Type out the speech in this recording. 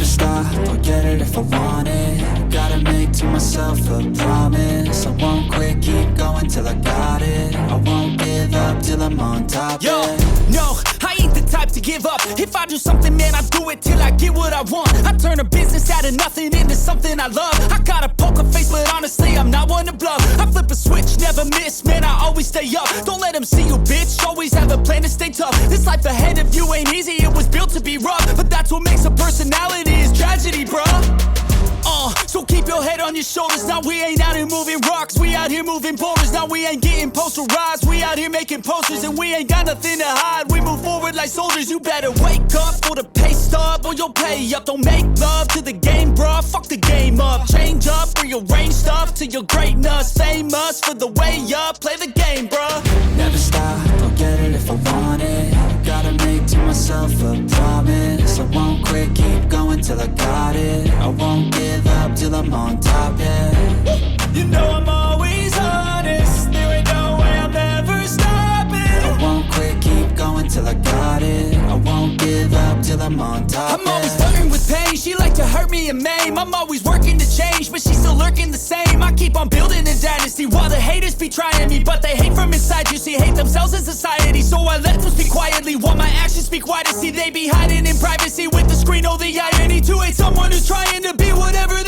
Never stop, I'll get it if I want it. Gotta make to myself a promise. I won't quit, keep going till I got it. I won't give up till I'm on top. Yo, yeah. no, I ain't the type to give up. If I do something, man, I do it till I get what I want. I turn a business out of nothing into something I love. I got a poker face, but honestly, I'm not one to bluff. I flip a switch, never miss, man, I always stay up. Don't let them see you, bitch, always have a plan to stay tough. This life ahead of you ain't easy, it was built to be rough. But that's what makes a personality, is tragedy, bruh. So keep your head on your shoulders. Now we ain't out here moving rocks, we out here moving boulders. Now we ain't getting posterized, we out here making posters. And we ain't got nothing to hide, we move forward like soldiers. You better wake up for the pay stub, or you'll pay up. Don't make love to the game, bruh, fuck the game up. Change up, rearrange stuff to your greatness. Famous for the way up, play the game, bruh. Never stop, I'll get it if I want it. Gotta make to myself a promise. I won't quit, keep going till I got it. I won't give up till I'm on top, yeah. You know I'm always honest, there ain't no way I'm ever stopping. I won't quit, keep going till I got it. I won't give up till I'm on top, I'm always flirting with pain, she like to hurt me and maim. I'm always working to change, but she's still lurking the same. I keep on building a dynasty while the haters be trying me. But they hate from inside, you see, hate themselves in society. So I let them speak quietly while my actions speak wider. See, they be hiding in privacy with the screen, oh the irony. To hate someone who's trying to be whatever